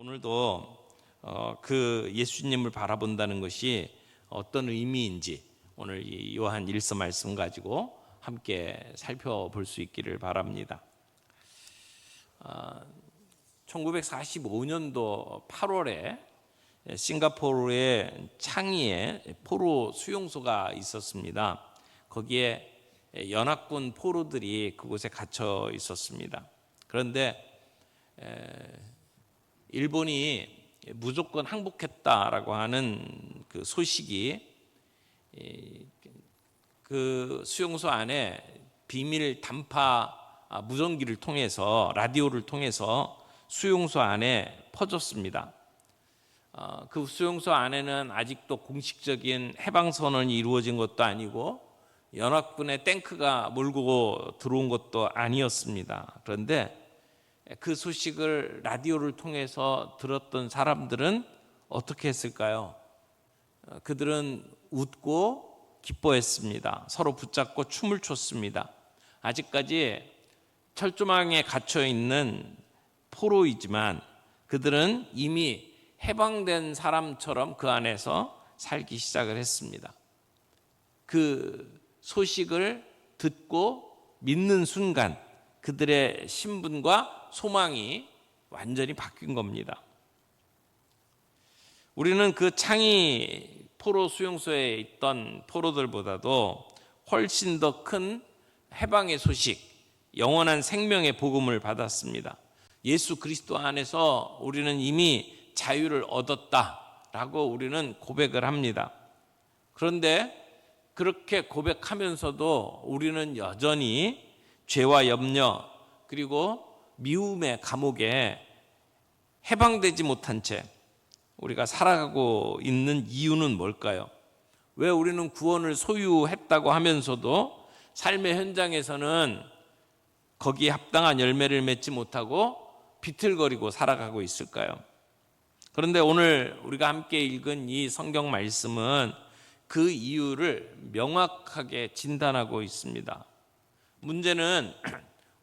오늘도 그 예수님을 바라본다는 것이 어떤 의미인지 오늘 이 요한 1서 말씀 가지고 함께 살펴볼 수 있기를 바랍니다. 1945년도 8월에 싱가포르의 창이에 포로 수용소가 있었습니다. 거기에 연합군 포로들이 그곳에 갇혀 있었습니다. 그런데 일본이 무조건 항복했다라고 하는 그 소식이 그 수용소 안에 비밀 단파 무전기를 통해서 라디오를 통해서 수용소 안에 퍼졌습니다. 그 수용소 안에는 아직도 공식적인 해방 선언이 이루어진 것도 아니고 연합군의 탱크가 몰고 들어온 것도 아니었습니다. 그런데 그 소식을 라디오를 통해서 들었던 사람들은 어떻게 했을까요? 그들은 웃고 기뻐했습니다. 서로 붙잡고 춤을 췄습니다. 아직까지 철조망에 갇혀 있는 포로이지만 그들은 이미 해방된 사람처럼 그 안에서 살기 시작을 했습니다. 그 소식을 듣고 믿는 순간 그들의 신분과 소망이 완전히 바뀐 겁니다. 우리는 그 창이 포로 수용소에 있던 포로들보다도 훨씬 더 큰 해방의 소식, 영원한 생명의 복음을 받았습니다. 예수 그리스도 안에서 우리는 이미 자유를 얻었다라고 우리는 고백을 합니다. 그런데 그렇게 고백하면서도 우리는 여전히 죄와 염려 그리고 미움의 감옥에 해방되지 못한 채 우리가 살아가고 있는 이유는 뭘까요? 왜 우리는 구원을 소유했다고 하면서도 삶의 현장에서는 거기에 합당한 열매를 맺지 못하고 비틀거리고 살아가고 있을까요? 그런데 오늘 우리가 함께 읽은 이 성경 말씀은 그 이유를 명확하게 진단하고 있습니다. 문제는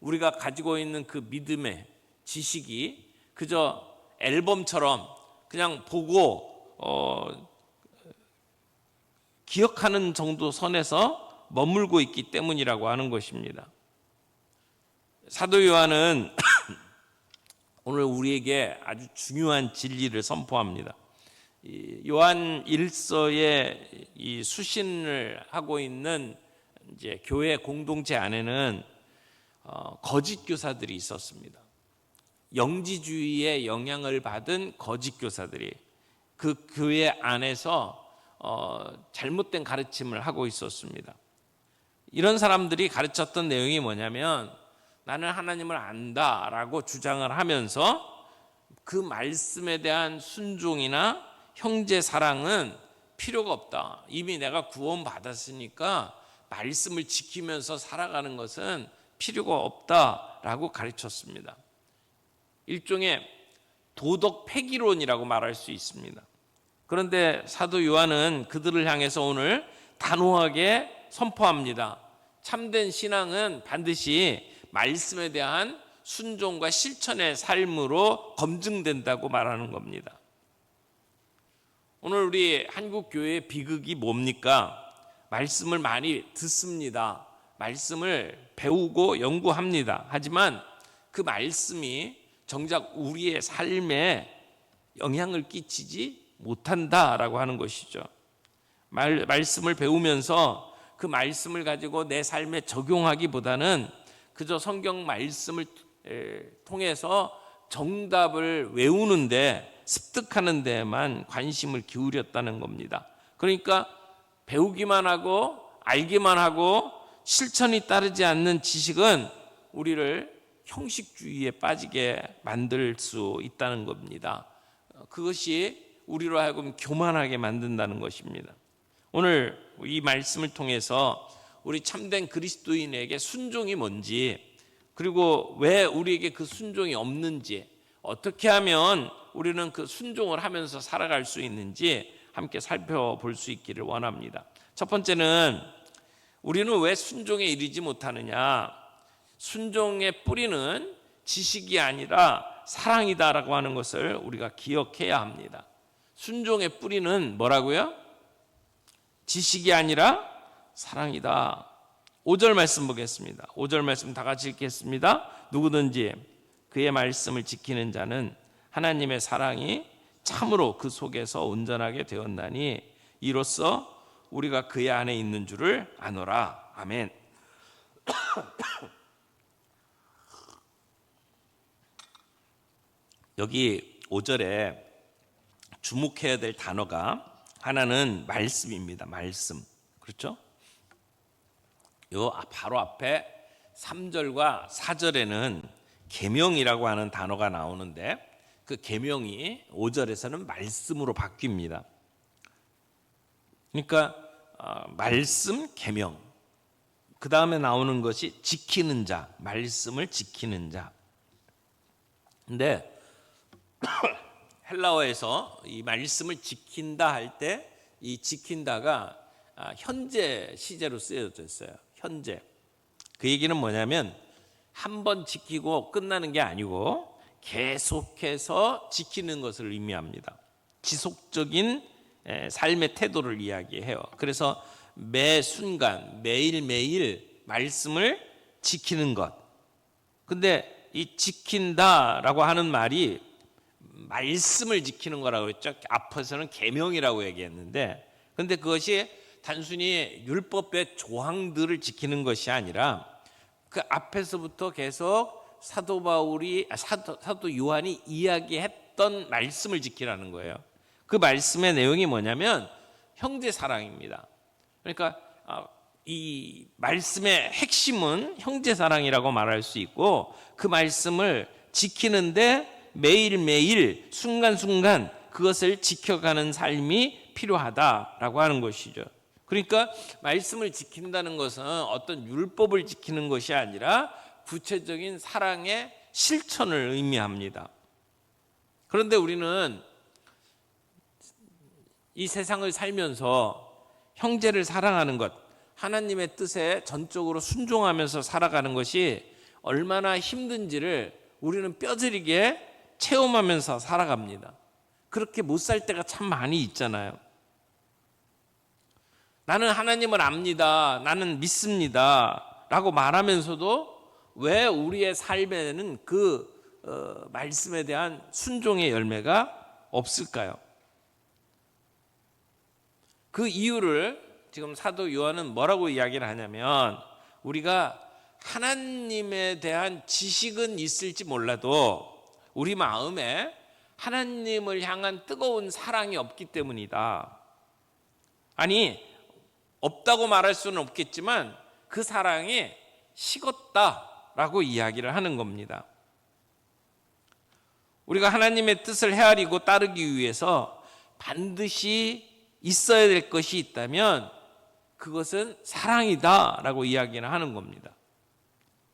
우리가 가지고 있는 그 믿음의 지식이 그저 앨범처럼 그냥 보고 기억하는 정도 선에서 머물고 있기 때문이라고 하는 것입니다. 사도 요한은 오늘 우리에게 아주 중요한 진리를 선포합니다. 요한 1서의 이 수신을 하고 있는 이제 교회 공동체 안에는 거짓 교사들이 있었습니다. 영지주의의 영향을 받은 거짓 교사들이 그 교회 안에서 잘못된 가르침을 하고 있었습니다. 이런 사람들이 가르쳤던 내용이 뭐냐면 나는 하나님을 안다라고 주장을 하면서 그 말씀에 대한 순종이나 형제 사랑은 필요가 없다. 이미 내가 구원받았으니까 말씀을 지키면서 살아가는 것은 필요가 없다라고 가르쳤습니다. 일종의 도덕 폐기론이라고 말할 수 있습니다. 그런데 사도 요한은 그들을 향해서 오늘 단호하게 선포합니다. 참된 신앙은 반드시 말씀에 대한 순종과 실천의 삶으로 검증된다고 말하는 겁니다. 오늘 우리 한국 교회의 비극이 뭡니까? 말씀을 많이 듣습니다. 말씀을 배우고 연구합니다. 하지만 그 말씀이 정작 우리의 삶에 영향을 끼치지 못한다라고 하는 것이죠. 말씀을 배우면서 그 말씀을 가지고 내 삶에 적용하기보다는 그저 성경 말씀을 통해서 정답을 외우는데 습득하는 데에만 관심을 기울였다는 겁니다. 그러니까 배우기만 하고 알기만 하고 실천이 따르지 않는 지식은 우리를 형식주의에 빠지게 만들 수 있다는 겁니다. 그것이 우리로 하여금 교만하게 만든다는 것입니다. 오늘 이 말씀을 통해서 우리 참된 그리스도인에게 순종이 뭔지, 그리고 왜 우리에게 그 순종이 없는지, 어떻게 하면 우리는 그 순종을 하면서 살아갈 수 있는지 함께 살펴볼 수 있기를 원합니다. 첫 번째는 우리는 왜 순종에 이르지 못하느냐? 순종의 뿌리는 지식이 아니라 사랑이다라고 하는 것을 우리가 기억해야 합니다. 순종의 뿌리는 뭐라고요? 지식이 아니라 사랑이다. 5절 말씀 보겠습니다. 5절 말씀 다 같이 읽겠습니다. 누구든지 그의 말씀을 지키는 자는 하나님의 사랑이 참으로 그 속에서 온전하게 되었나니 이로써 우리가 그의 안에 있는 줄을 아노라. 아멘. 여기 5절에 주목해야 될 단어가 하나는 말씀입니다. 말씀. 그렇죠? 요 바로 앞에 3절과 4절에는 계명이라고 하는 단어가 나오는데 그 계명이 5절에서는 말씀으로 바뀝니다. 그러니까 말씀, 계명. 그 다음에 나오는 것이 지키는 자, 말씀을 지키는 자. 근데 헬라어에서 이 말씀을 지킨다 할 때 이 지킨다가 현재 시제로 쓰여져 있어요. 현재. 그 얘기는 뭐냐면 한 번 지키고 끝나는 게 아니고 계속해서 지키는 것을 의미합니다. 지속적인 삶의 태도를 이야기해요. 그래서 매 순간 매일매일 말씀을 지키는 것. 근데 이 지킨다라고 하는 말이 말씀을 지키는 거라고 했죠. 앞에서는 계명이라고 얘기했는데 근데 그것이 단순히 율법의 조항들을 지키는 것이 아니라 그 앞에서부터 계속 사도 요한이 이야기했던 말씀을 지키라는 거예요. 그 말씀의 내용이 뭐냐면 형제 사랑입니다. 그러니까 이 말씀의 핵심은 형제 사랑이라고 말할 수 있고 그 말씀을 지키는데 매일매일 순간순간 그것을 지켜가는 삶이 필요하다라고 하는 것이죠. 그러니까 말씀을 지킨다는 것은 어떤 율법을 지키는 것이 아니라 구체적인 사랑의 실천을 의미합니다. 그런데 우리는 이 세상을 살면서 형제를 사랑하는 것, 하나님의 뜻에 전적으로 순종하면서 살아가는 것이 얼마나 힘든지를 우리는 뼈저리게 체험하면서 살아갑니다. 그렇게 못 살 때가 참 많이 있잖아요. 나는 하나님을 압니다. 나는 믿습니다. 라고 말하면서도 왜 우리의 삶에는 그 말씀에 대한 순종의 열매가 없을까요? 그 이유를 지금 사도 요한은 뭐라고 이야기를 하냐면 우리가 하나님에 대한 지식은 있을지 몰라도 우리 마음에 하나님을 향한 뜨거운 사랑이 없기 때문이다. 아니, 없다고 말할 수는 없겠지만 그 사랑이 식었다라고 이야기를 하는 겁니다. 우리가 하나님의 뜻을 헤아리고 따르기 위해서 반드시 있어야 될 것이 있다면 그것은 사랑이다라고 이야기를 하는 겁니다.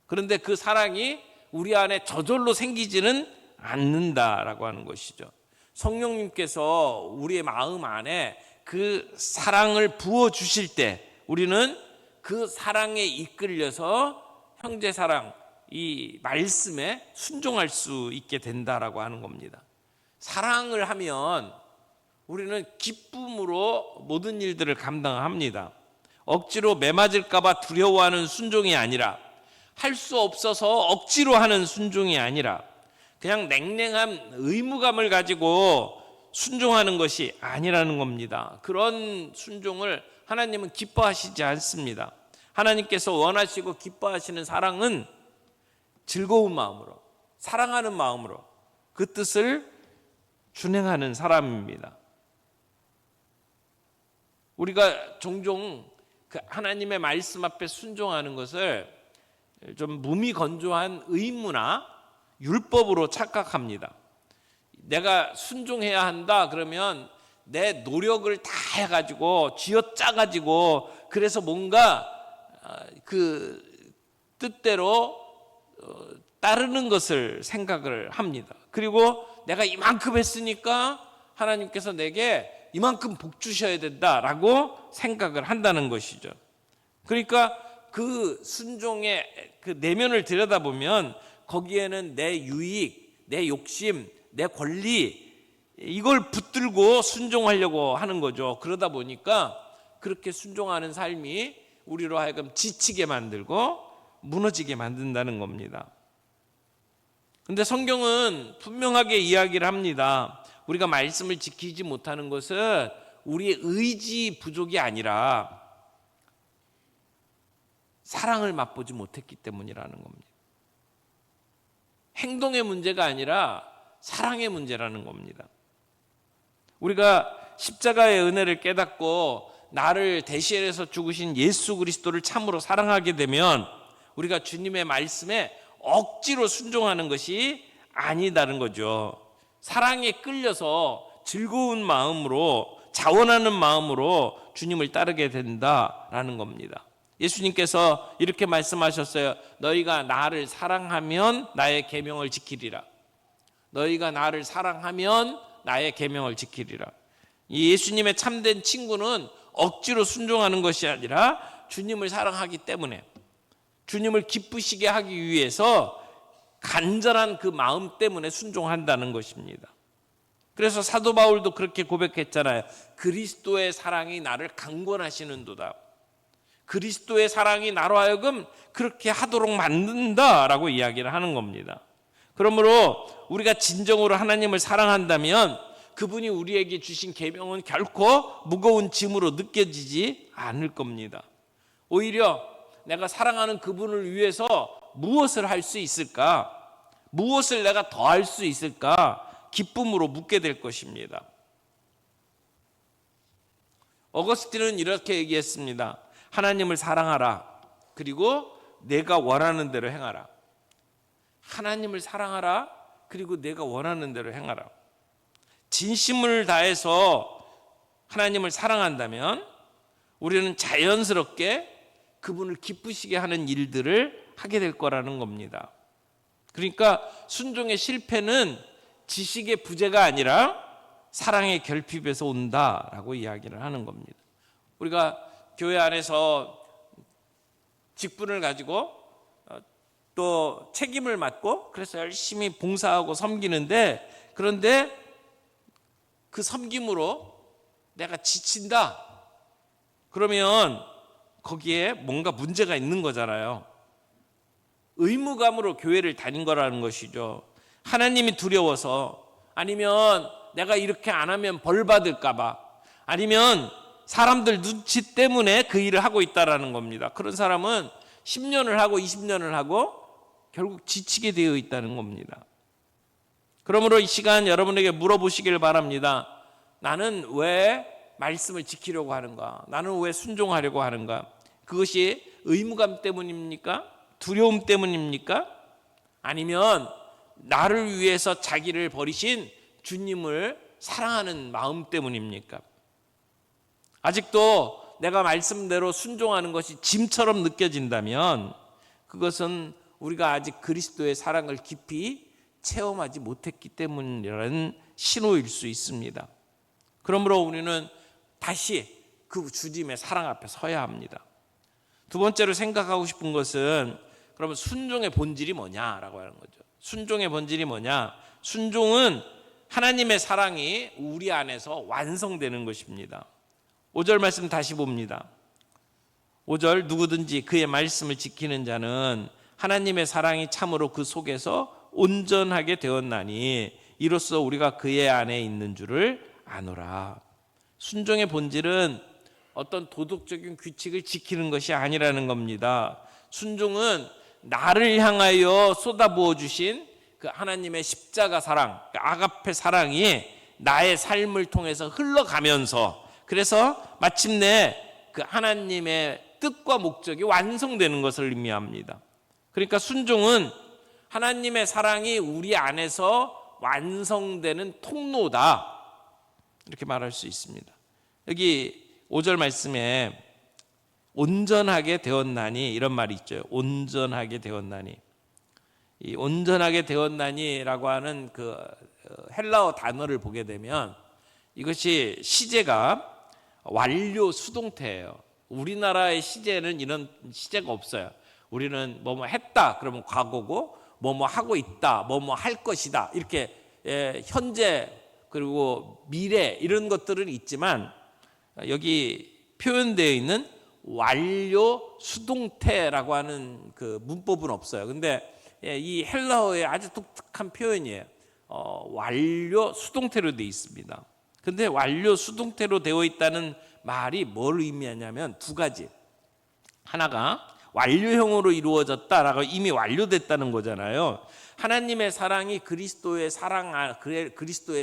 그런데 그 사랑이 우리 안에 저절로 생기지는 않는다라고 하는 것이죠. 성령님께서 우리의 마음 안에 그 사랑을 부어 주실 때 우리는 그 사랑에 이끌려서 형제 사랑, 이 말씀에 순종할 수 있게 된다라고 하는 겁니다. 사랑을 하면 우리는 기쁨으로 모든 일들을 감당합니다. 억지로 매맞을까 봐 두려워하는 순종이 아니라 할 수 없어서 억지로 하는 순종이 아니라 그냥 냉랭한 의무감을 가지고 순종하는 것이 아니라는 겁니다. 그런 순종을 하나님은 기뻐하시지 않습니다. 하나님께서 원하시고 기뻐하시는 사랑은 즐거운 마음으로, 사랑하는 마음으로 그 뜻을 준행하는 사람입니다. 우리가 종종 그 하나님의 말씀 앞에 순종하는 것을 좀 무미건조한 의무나 율법으로 착각합니다. 내가 순종해야 한다 그러면 내 노력을 다 해가지고 쥐어짜가지고 그래서 뭔가 그 뜻대로 따르는 것을 생각을 합니다. 그리고 내가 이만큼 했으니까 하나님께서 내게 이만큼 복 주셔야 된다라고 생각을 한다는 것이죠. 그러니까 그 순종의 그 내면을 들여다보면 거기에는 내 유익, 내 욕심, 내 권리 이걸 붙들고 순종하려고 하는 거죠. 그러다 보니까 그렇게 순종하는 삶이 우리로 하여금 지치게 만들고 무너지게 만든다는 겁니다. 근데 성경은 분명하게 이야기를 합니다. 우리가 말씀을 지키지 못하는 것은 우리의 의지 부족이 아니라 사랑을 맛보지 못했기 때문이라는 겁니다. 행동의 문제가 아니라 사랑의 문제라는 겁니다. 우리가 십자가의 은혜를 깨닫고 나를 대신해서 죽으신 예수 그리스도를 참으로 사랑하게 되면 우리가 주님의 말씀에 억지로 순종하는 것이 아니다는 거죠. 사랑에 끌려서 즐거운 마음으로, 자원하는 마음으로 주님을 따르게 된다라는 겁니다. 예수님께서 이렇게 말씀하셨어요. 너희가 나를 사랑하면 나의 계명을 지키리라. 너희가 나를 사랑하면 나의 계명을 지키리라. 이 예수님의 참된 친구는 억지로 순종하는 것이 아니라 주님을 사랑하기 때문에, 주님을 기쁘시게 하기 위해서 간절한 그 마음 때문에 순종한다는 것입니다. 그래서 사도 바울도 그렇게 고백했잖아요. 그리스도의 사랑이 나를 강권하시는도다. 그리스도의 사랑이 나로 하여금 그렇게 하도록 만든다라고 이야기를 하는 겁니다. 그러므로 우리가 진정으로 하나님을 사랑한다면 그분이 우리에게 주신 계명은 결코 무거운 짐으로 느껴지지 않을 겁니다. 오히려 내가 사랑하는 그분을 위해서 무엇을 할 수 있을까? 무엇을 내가 더 할 수 있을까? 기쁨으로 묻게 될 것입니다. 어거스틴은 이렇게 얘기했습니다. 하나님을 사랑하라. 그리고 내가 원하는 대로 행하라. 하나님을 사랑하라. 그리고 내가 원하는 대로 행하라. 진심을 다해서 하나님을 사랑한다면 우리는 자연스럽게 그분을 기쁘시게 하는 일들을 하게 될 거라는 겁니다. 그러니까 순종의 실패는 지식의 부재가 아니라 사랑의 결핍에서 온다라고 이야기를 하는 겁니다. 우리가 교회 안에서 직분을 가지고 또 책임을 맡고 그래서 열심히 봉사하고 섬기는데, 그런데 그 섬김으로 내가 지친다. 그러면 거기에 뭔가 문제가 있는 거잖아요. 의무감으로 교회를 다닌 거라는 것이죠. 하나님이 두려워서, 아니면 내가 이렇게 안 하면 벌 받을까 봐, 아니면 사람들 눈치 때문에 그 일을 하고 있다라는 겁니다. 그런 사람은 10년을 하고 20년을 하고 결국 지치게 되어 있다는 겁니다. 그러므로 이 시간 여러분에게 물어보시길 바랍니다. 나는 왜 말씀을 지키려고 하는가? 나는 왜 순종하려고 하는가? 그것이 의무감 때문입니까? 두려움 때문입니까? 아니면 나를 위해서 자기를 버리신 주님을 사랑하는 마음 때문입니까? 아직도 내가 말씀대로 순종하는 것이 짐처럼 느껴진다면 그것은 우리가 아직 그리스도의 사랑을 깊이 체험하지 못했기 때문이라는 신호일 수 있습니다. 그러므로 우리는 다시 그 주님의 사랑 앞에 서야 합니다. 두 번째로 생각하고 싶은 것은, 그러면 순종의 본질이 뭐냐라고 하는 거죠. 순종의 본질이 뭐냐? 순종은 하나님의 사랑이 우리 안에서 완성되는 것입니다. 5절 말씀 다시 봅니다. 5절, 누구든지 그의 말씀을 지키는 자는 하나님의 사랑이 참으로 그 속에서 온전하게 되었나니 이로써 우리가 그의 안에 있는 줄을 아노라. 순종의 본질은 어떤 도덕적인 규칙을 지키는 것이 아니라는 겁니다. 순종은 나를 향하여 쏟아부어 주신 그 하나님의 십자가 사랑, 그 아가페 사랑이 나의 삶을 통해서 흘러가면서, 그래서 마침내 그 하나님의 뜻과 목적이 완성되는 것을 의미합니다. 그러니까 순종은 하나님의 사랑이 우리 안에서 완성되는 통로다, 이렇게 말할 수 있습니다. 여기 5절 말씀에 온전하게 되었나니 이런 말이 있죠. 온전하게 되었나니. 이 온전하게 되었나니라고 하는 그 헬라어 단어를 보게 되면 이것이 시제가 완료 수동태예요. 우리나라의 시제는 이런 시제가 없어요. 우리는 뭐뭐 했다 그러면 과거고, 뭐뭐 하고 있다, 뭐뭐 할 것이다, 이렇게 현재 그리고 미래 이런 것들은 있지만 여기 표현되어 있는 완료 수동태라고 하는 그 문법은 없어요. 근데 이 헬라어의 아주 독특한 표현이에요. 완료 수동태로 되어 있습니다. 근데 완료 수동태로 되어 있다는 말이 뭘 의미하냐면 두 가지. 하나가 완료형으로 이루어졌다라고 이미 완료됐다는 거잖아요. 하나님의 사랑이 그리스도의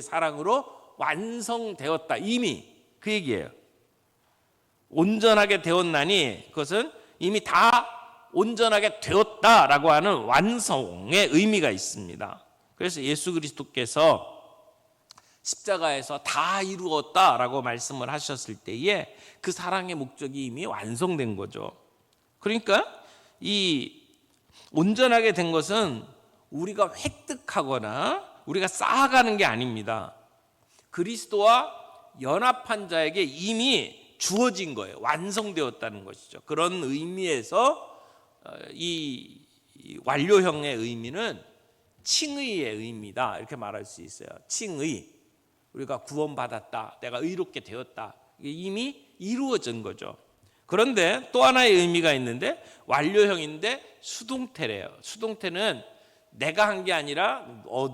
사랑으로 완성되었다. 이미 그 얘기예요. 온전하게 되었나니 그것은 이미 다 온전하게 되었다라고 하는 완성의 의미가 있습니다. 그래서 예수 그리스도께서 십자가에서 다 이루었다라고 말씀을 하셨을 때에 그 사랑의 목적이 이미 완성된 거죠. 그러니까 이 온전하게 된 것은 우리가 획득하거나 우리가 쌓아가는 게 아닙니다. 그리스도와 연합한 자에게 이미 주어진 거예요. 완성되었다는 것이죠. 그런 의미에서 이 완료형의 의미는 칭의의 의미다, 이렇게 말할 수 있어요. 칭의, 우리가 구원받았다, 내가 의롭게 되었다, 이게 이미 이루어진 거죠. 그런데 또 하나의 의미가 있는데 완료형인데 수동태래요. 수동태는 내가 한 게 아니라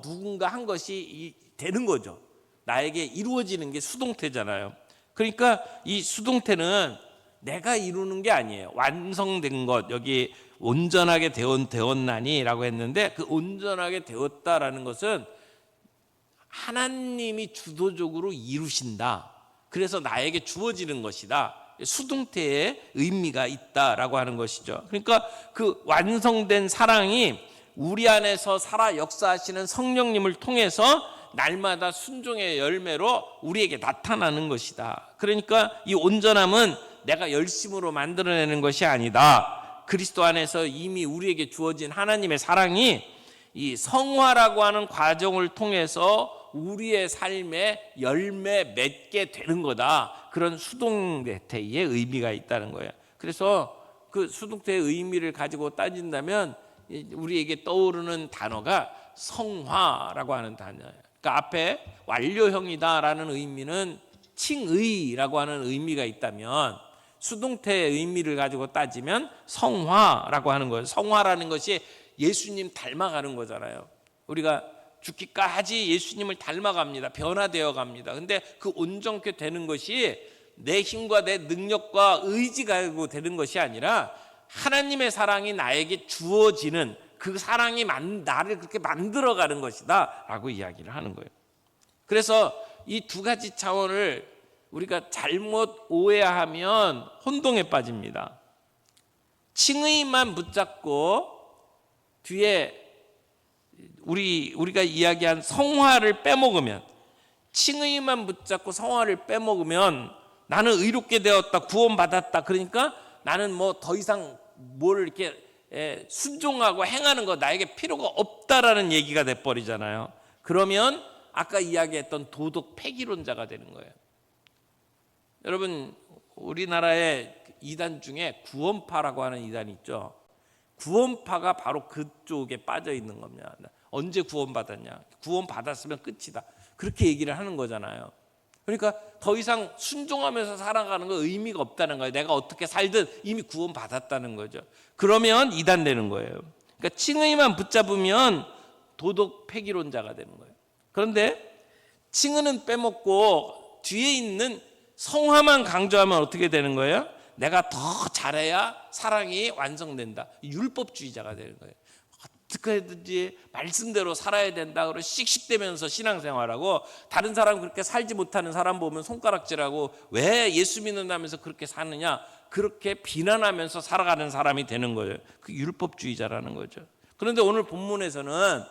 누군가 한 것이 되는 거죠. 나에게 이루어지는 게 수동태잖아요. 그러니까 이 수동태는 내가 이루는 게 아니에요. 완성된 것, 여기 온전하게 되었나니 라고 했는데 그 온전하게 되었다라는 것은 하나님이 주도적으로 이루신다. 그래서 나에게 주어지는 것이다. 수동태의 의미가 있다라고 하는 것이죠. 그러니까 그 완성된 사랑이 우리 안에서 살아 역사하시는 성령님을 통해서 날마다 순종의 열매로 우리에게 나타나는 것이다. 그러니까 이 온전함은 내가 열심으로 만들어내는 것이 아니다. 그리스도 안에서 이미 우리에게 주어진 하나님의 사랑이 이 성화라고 하는 과정을 통해서 우리의 삶에 열매 맺게 되는 거다. 그런 수동태의 의미가 있다는 거예요. 그래서 그 수동태의 의미를 가지고 따진다면 우리에게 떠오르는 단어가 성화라고 하는 단어예요. 그러니까 앞에 완료형이다라는 의미는 칭의라고 하는 의미가 있다면 수동태의 의미를 가지고 따지면 성화라고 하는 거예요. 성화라는 것이 예수님 닮아가는 거잖아요. 우리가 죽기까지 예수님을 닮아갑니다. 변화되어 갑니다. 근데 그 온전케 되는 것이 내 힘과 내 능력과 의지가 가지고 되는 것이 아니라 하나님의 사랑이 나에게 주어지는 그 사랑이 나를 그렇게 만들어가는 것이다 라고 이야기를 하는 거예요. 그래서 이 두 가지 차원을 우리가 잘못 오해하면 혼동에 빠집니다. 칭의만 붙잡고 뒤에 우리가 이야기한 성화를 빼먹으면, 칭의만 붙잡고 성화를 빼먹으면 나는 의롭게 되었다, 구원받았다, 그러니까 나는 뭐 더 이상 뭘 이렇게 순종하고 행하는 거 나에게 필요가 없다라는 얘기가 돼버리잖아요. 그러면 아까 이야기했던 도덕 폐기론자가 되는 거예요. 여러분, 우리나라의 이단 중에 구원파라고 하는 이단이 있죠. 구원파가 바로 그쪽에 빠져 있는 겁니다. 언제 구원받았냐? 구원받았으면 끝이다. 그렇게 얘기를 하는 거잖아요. 그러니까 더 이상 순종하면서 살아가는 거 의미가 없다는 거예요. 내가 어떻게 살든 이미 구원받았다는 거죠. 그러면 이단 되는 거예요. 그러니까 칭의만 붙잡으면 도덕 폐기론자가 되는 거예요. 그런데 칭의는 빼먹고 뒤에 있는 성화만 강조하면 어떻게 되는 거예요? 내가 더 잘해야 사랑이 완성된다. 율법주의자가 되는 거예요. 어떻게든지 말씀대로 살아야 된다. 그러고 씩씩대면서 신앙생활하고, 다른 사람 그렇게 살지 못하는 사람 보면 손가락질하고 왜 예수 믿는다면서 그렇게 사느냐, 그렇게 비난하면서 살아가는 사람이 되는 거예요. 그 율법주의자라는 거죠. 그런데 오늘 본문에서는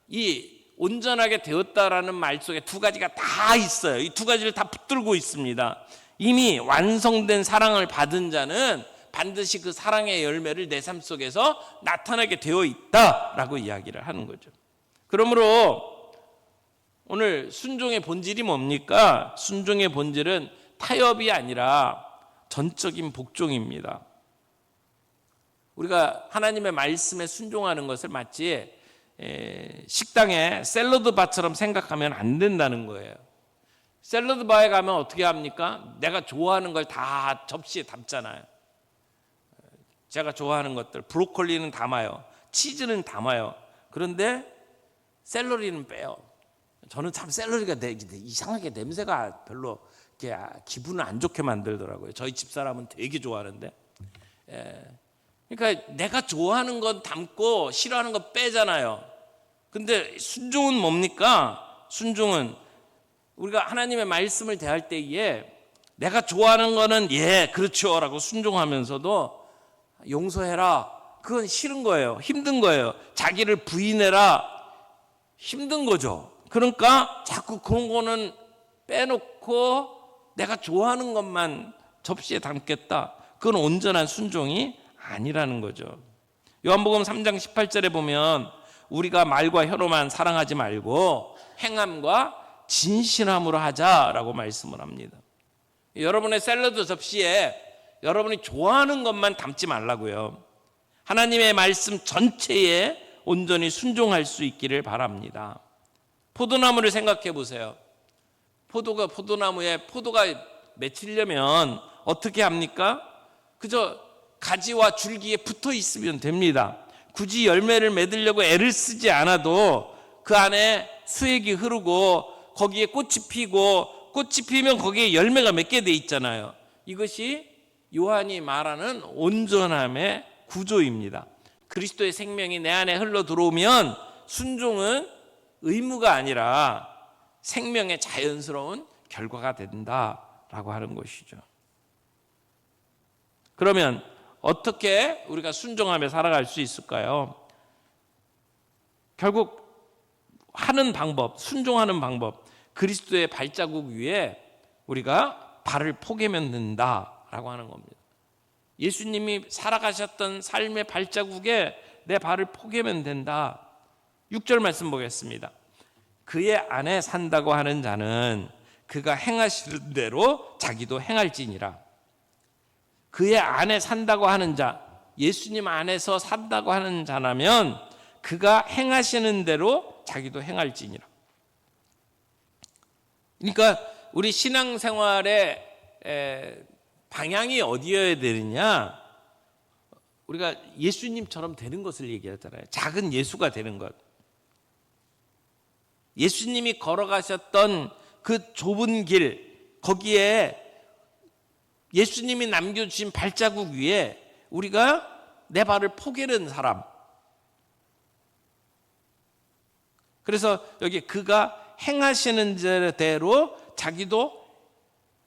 이 온전하게 되었다라는 말 속에 두 가지가 다 있어요. 이 두 가지를 다 붙들고 있습니다. 이미 완성된 사랑을 받은 자는 반드시 그 사랑의 열매를 내 삶 속에서 나타나게 되어 있다라고 이야기를 하는 거죠. 그러므로 오늘 순종의 본질이 뭡니까? 순종의 본질은 타협이 아니라 전적인 복종입니다. 우리가 하나님의 말씀에 순종하는 것을 마치 식당에 샐러드 바처럼 생각하면 안 된다는 거예요. 샐러드 바에 가면 어떻게 합니까? 내가 좋아하는 걸 다 접시에 담잖아요. 제가 좋아하는 것들, 브로콜리는 담아요. 치즈는 담아요. 그런데 샐러리는 빼요. 저는 참 샐러리가 이상하게 냄새가 별로 기분을 안 좋게 만들더라고요. 저희 집사람은 되게 좋아하는데. 그러니까 내가 좋아하는 건 담고 싫어하는 건 빼잖아요. 근데 순종은 뭡니까? 순종은 우리가 하나님의 말씀을 대할 때에 내가 좋아하는 거는 그렇죠 라고 순종하면서도 용서해라, 그건 싫은 거예요. 힘든 거예요. 자기를 부인해라, 힘든 거죠. 그러니까 자꾸 그런 거는 빼놓고 내가 좋아하는 것만 접시에 담겠다. 그건 온전한 순종이 아니라는 거죠. 요한복음 3장 18절에 보면 우리가 말과 혀로만 사랑하지 말고 행함과 진실함으로 하자라고 말씀을 합니다. 여러분의 샐러드 접시에 여러분이 좋아하는 것만 담지 말라고요. 하나님의 말씀 전체에 온전히 순종할 수 있기를 바랍니다. 포도나무를 생각해 보세요. 포도나무에 포도가 맺히려면 어떻게 합니까? 그저 가지와 줄기에 붙어 있으면 됩니다. 굳이 열매를 맺으려고 애를 쓰지 않아도 그 안에 수액이 흐르고 거기에 꽃이 피고, 꽃이 피면 거기에 열매가 맺게 돼 있잖아요. 이것이 요한이 말하는 온전함의 구조입니다. 그리스도의 생명이 내 안에 흘러 들어오면 순종은 의무가 아니라 생명의 자연스러운 결과가 된다라고 하는 것이죠. 그러면 어떻게 우리가 순종하며 살아갈 수 있을까요? 결국 하는 방법, 순종하는 방법, 그리스도의 발자국 위에 우리가 발을 포개면 된다라고 하는 겁니다. 예수님이 살아가셨던 삶의 발자국에 내 발을 포개면 된다. 6절 말씀 보겠습니다. 그의 안에 산다고 하는 자는 그가 행하시는 대로 자기도 행할지니라. 그의 안에 산다고 하는 자, 예수님 안에서 산다고 하는 자라면 그가 행하시는 대로 자기도 행할지니라. 그러니까 우리 신앙생활의 방향이 어디여야 되느냐? 우리가 예수님처럼 되는 것을 얘기하잖아요. 작은 예수가 되는 것. 예수님이 걸어가셨던 그 좁은 길, 거기에 예수님이 남겨주신 발자국 위에 우리가 내 발을 포개는 사람. 그래서 여기 그가 행하시는 대로 자기도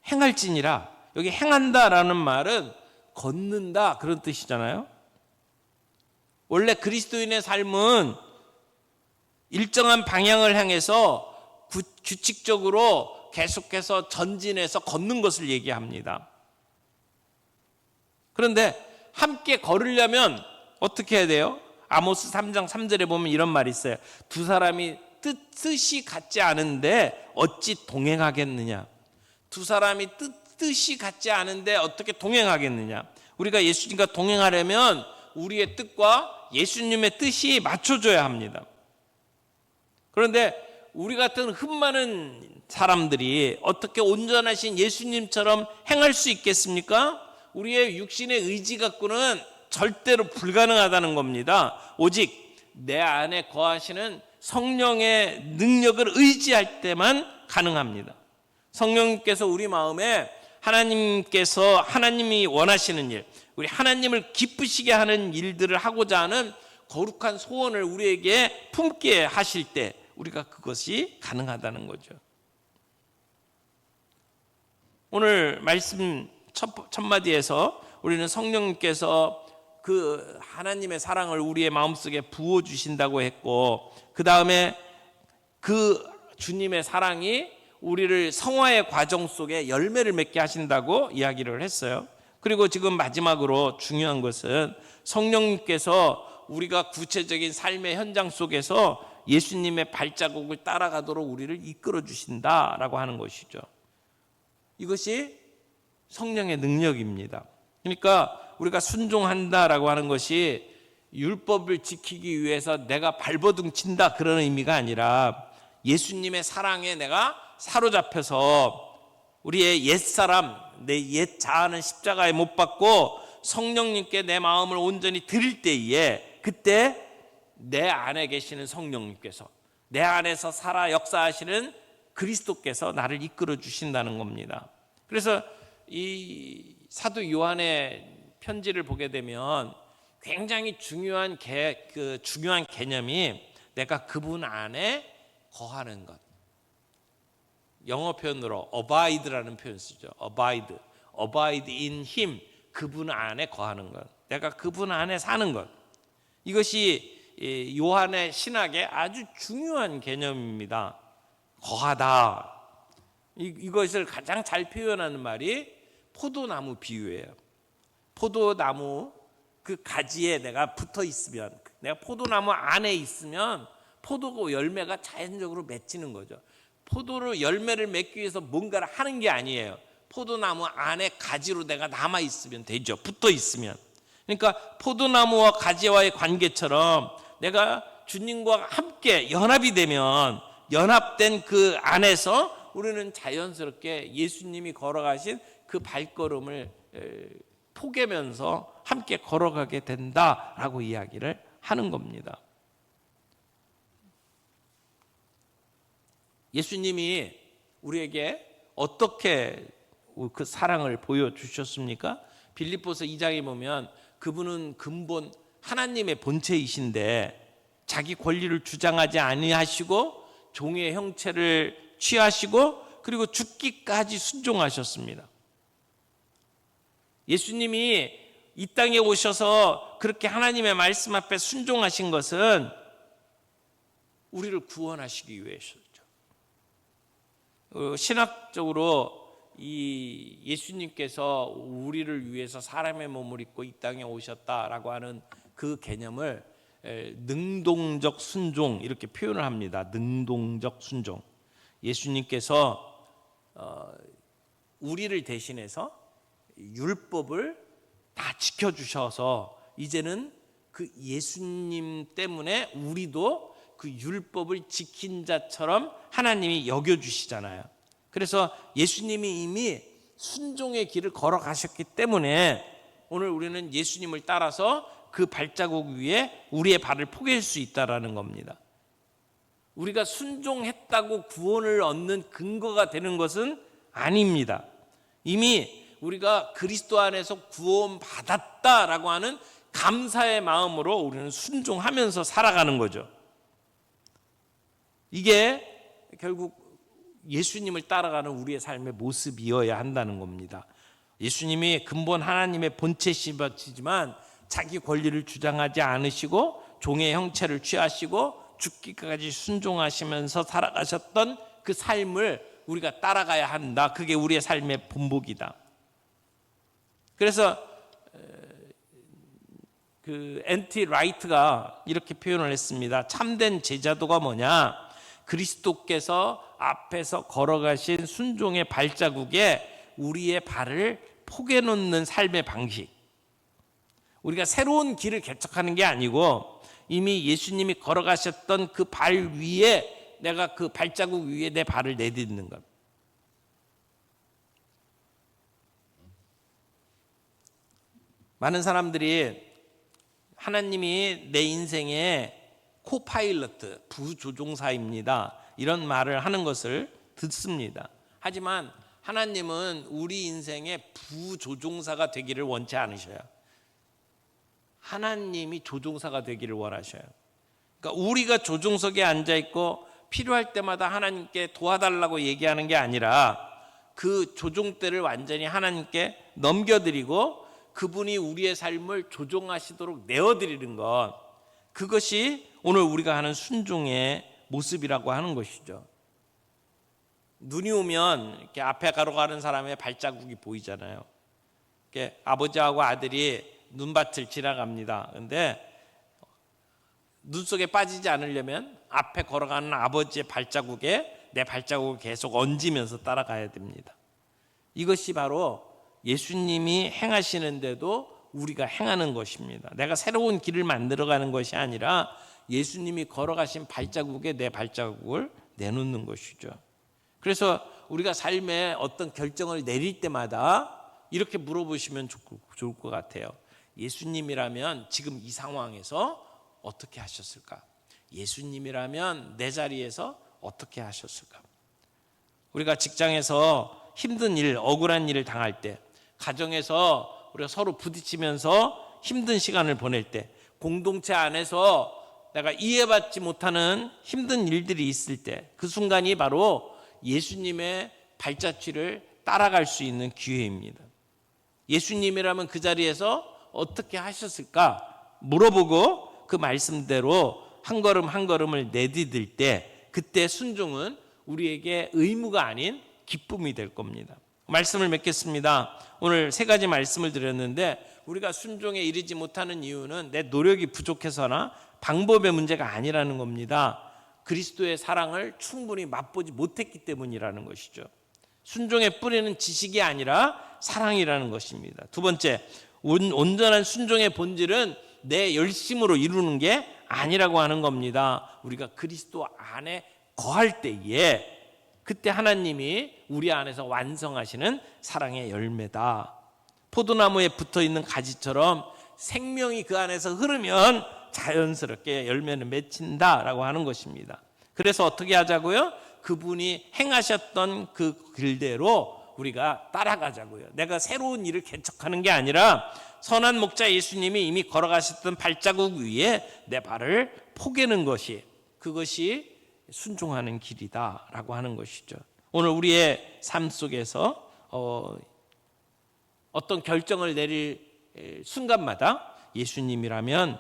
행할지니라. 여기 행한다라는 말은 걷는다 그런 뜻이잖아요. 원래 그리스도인의 삶은 일정한 방향을 향해서 규칙적으로 계속해서 전진해서 걷는 것을 얘기합니다. 그런데 함께 걸으려면 어떻게 해야 돼요? 아모스 3장 3절에 보면 이런 말이 있어요. 두 사람이 뜻이 같지 않은데 어찌 동행하겠느냐? 두 사람이 뜻이 같지 않은데 어떻게 동행하겠느냐? 우리가 예수님과 동행하려면 우리의 뜻과 예수님의 뜻이 맞춰져야 합니다. 그런데 우리 같은 흠 많은 사람들이 어떻게 온전하신 예수님처럼 행할 수 있겠습니까? 우리의 육신의 의지 갖고는 절대로 불가능하다는 겁니다. 오직 내 안에 거하시는 성령의 능력을 의지할 때만 가능합니다. 성령님께서 우리 마음에 하나님이 원하시는 일, 우리 하나님을 기쁘시게 하는 일들을 하고자 하는 거룩한 소원을 우리에게 품게 하실 때 우리가 그것이 가능하다는 거죠. 오늘 말씀 첫 마디에서 우리는 성령님께서 그 하나님의 사랑을 우리의 마음속에 부어주신다고 했고, 그 다음에 그 주님의 사랑이 우리를 성화의 과정 속에 열매를 맺게 하신다고 이야기를 했어요. 그리고 지금 마지막으로 중요한 것은 성령님께서 우리가 구체적인 삶의 현장 속에서 예수님의 발자국을 따라가도록 우리를 이끌어 주신다라고 하는 것이죠. 이것이 성령의 능력입니다. 그러니까 우리가 순종한다라고 하는 것이 율법을 지키기 위해서 내가 발버둥 친다 그런 의미가 아니라 예수님의 사랑에 내가 사로잡혀서 우리의 옛사람, 내 옛 자아는 십자가에 못 박고 성령님께 내 마음을 온전히 드릴 때에 그때 내 안에 계시는 성령님께서 내 안에서 살아 역사하시는 그리스도께서 나를 이끌어 주신다는 겁니다. 그래서 이 사도 요한의 편지를 보게 되면 굉장히 중요한 개념이 내가 그분 안에 거하는 것. 영어 표현으로 abide라는 표현 쓰죠. abide in him, 그분 안에 거하는 것. 내가 그분 안에 사는 것. 이것이 요한의 신학의 아주 중요한 개념입니다. 거하다. 이것을 가장 잘 표현하는 말이 포도나무 비유예요. 포도나무 그 가지에 내가 붙어 있으면, 내가 포도나무 안에 있으면 포도 열매가 자연적으로 맺히는 거죠. 포도로 열매를 맺기 위해서 뭔가를 하는 게 아니에요. 포도나무 안에 가지로 내가 남아 있으면 되죠. 붙어 있으면. 그러니까 포도나무와 가지와의 관계처럼 내가 주님과 함께 연합이 되면, 연합된 그 안에서 우리는 자연스럽게 예수님이 걸어가신 그 발걸음을 포개면서 함께 걸어가게 된다라고 이야기를 하는 겁니다. 예수님이 우리에게 어떻게 그 사랑을 보여주셨습니까? 빌립보서 2장에 보면 그분은 근본 하나님의 본체이신데 자기 권리를 주장하지 아니하시고 종의 형체를 취하시고 그리고 죽기까지 순종하셨습니다. 예수님이 이 땅에 오셔서 그렇게 하나님의 말씀 앞에 순종하신 것은 우리를 구원하시기 위해서죠. 신학적으로 이 예수님께서 우리를 위해서 사람의 몸을 입고 이 땅에 오셨다라고 하는 그 개념을 능동적 순종 이렇게 표현을 합니다. 능동적 순종. 예수님께서 우리를 대신해서 율법을 다 지켜주셔서 이제는 그 예수님 때문에 우리도 그 율법을 지킨 자처럼 하나님이 여겨주시잖아요. 그래서 예수님이 이미 순종의 길을 걸어가셨기 때문에 오늘 우리는 예수님을 따라서 그 발자국 위에 우리의 발을 포갤 수 있다는 겁니다. 우리가 순종했다고 구원을 얻는 근거가 되는 것은 아닙니다. 이미 우리가 그리스도 안에서 구원받았다라고 하는 감사의 마음으로 우리는 순종하면서 살아가는 거죠. 이게 결국 예수님을 따라가는 우리의 삶의 모습이어야 한다는 겁니다. 예수님이 근본 하나님의 본체시지만 자기 권리를 주장하지 않으시고 종의 형체를 취하시고 죽기까지 순종하시면서 살아가셨던 그 삶을 우리가 따라가야 한다. 그게 우리의 삶의 본보기다. 그래서 그 N.T. 라이트가 이렇게 표현을 했습니다. 참된 제자도가 뭐냐? 그리스도께서 앞에서 걸어가신 순종의 발자국에 우리의 발을 포개놓는 삶의 방식. 우리가 새로운 길을 개척하는 게 아니고 이미 예수님이 걸어가셨던 그 발 위에 내가 그 발자국 위에 내 발을 내딛는 것. 많은 사람들이 하나님이 내 인생의 코파일럿, 부조종사입니다. 이런 말을 하는 것을 듣습니다. 하지만 하나님은 우리 인생의 부조종사가 되기를 원치 않으셔요. 하나님이 조종사가 되기를 원하셔요. 그러니까 우리가 조종석에 앉아 있고 필요할 때마다 하나님께 도와달라고 얘기하는 게 아니라 그 조종대를 완전히 하나님께 넘겨드리고 그분이 우리의 삶을 조종하시도록 내어드리는 것, 그것이 오늘 우리가 하는 순종의 모습이라고 하는 것이죠. 눈이 오면 이렇게 앞에 걸어가는 사람의 발자국이 보이잖아요. 이렇게 아버지하고 아들이 눈밭을 지나갑니다. 그런데 눈 속에 빠지지 않으려면 앞에 걸어가는 아버지의 발자국에 내 발자국을 계속 얹으면서 따라가야 됩니다. 이것이 바로 예수님이 행하시는데도 우리가 행하는 것입니다. 내가 새로운 길을 만들어가는 것이 아니라 예수님이 걸어가신 발자국에 내 발자국을 내놓는 것이죠. 그래서 우리가 삶에 어떤 결정을 내릴 때마다 이렇게 물어보시면 좋을 것 같아요. 예수님이라면 지금 이 상황에서 어떻게 하셨을까? 예수님이라면 내 자리에서 어떻게 하셨을까? 우리가 직장에서 힘든 일, 억울한 일을 당할 때, 가정에서 우리가 서로 부딪히면서 힘든 시간을 보낼 때, 공동체 안에서 내가 이해받지 못하는 힘든 일들이 있을 때, 그 순간이 바로 예수님의 발자취를 따라갈 수 있는 기회입니다. 예수님이라면 그 자리에서 어떻게 하셨을까 물어보고 그 말씀대로 한 걸음 한 걸음을 내디딜 때, 그때 순종은 우리에게 의무가 아닌 기쁨이 될 겁니다. 말씀을 맺겠습니다. 오늘 세 가지 말씀을 드렸는데, 우리가 순종에 이르지 못하는 이유는 내 노력이 부족해서나 방법의 문제가 아니라는 겁니다. 그리스도의 사랑을 충분히 맛보지 못했기 때문이라는 것이죠. 순종의 뿌리는 지식이 아니라 사랑이라는 것입니다. 두 번째, 온전한 순종의 본질은 내 열심으로 이루는 게 아니라고 하는 겁니다. 우리가 그리스도 안에 거할 때에 그때 하나님이 우리 안에서 완성하시는 사랑의 열매다. 포도나무에 붙어있는 가지처럼 생명이 그 안에서 흐르면 자연스럽게 열매는 맺힌다라고 하는 것입니다. 그래서 어떻게 하자고요? 그분이 행하셨던 그 길대로 우리가 따라가자고요. 내가 새로운 일을 개척하는 게 아니라 선한 목자 예수님이 이미 걸어가셨던 발자국 위에 내 발을 포개는 것이, 그것이 순종하는 길이다라고 하는 것이죠. 오늘 우리의 삶 속에서 어떤 결정을 내릴 순간마다 예수님이라면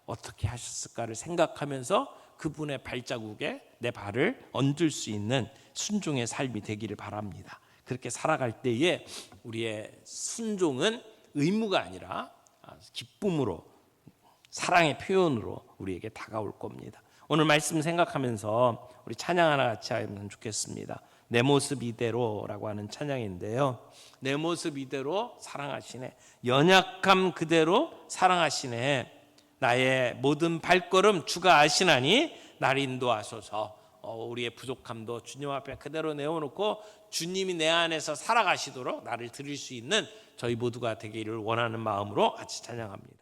어떻게 하셨을까를 생각하면서 그분의 발자국에 내 발을 얹을 수 있는 순종의 삶이 되기를 바랍니다. 그렇게 살아갈 때에 우리의 순종은 의무가 아니라 기쁨으로, 사랑의 표현으로 우리에게 다가올 겁니다. 오늘 말씀 생각하면서 우리 찬양 하나 같이 하면 좋겠습니다. 내 모습 이대로라고 하는 찬양인데요, 내 모습 이대로 사랑하시네, 연약함 그대로 사랑하시네, 나의 모든 발걸음 주가 아시나니 나를 인도하소서. 우리의 부족함도 주님 앞에 그대로 내어놓고 주님이 내 안에서 살아가시도록 나를 드릴 수 있는 저희 모두가 되기를 원하는 마음으로 같이 찬양합니다.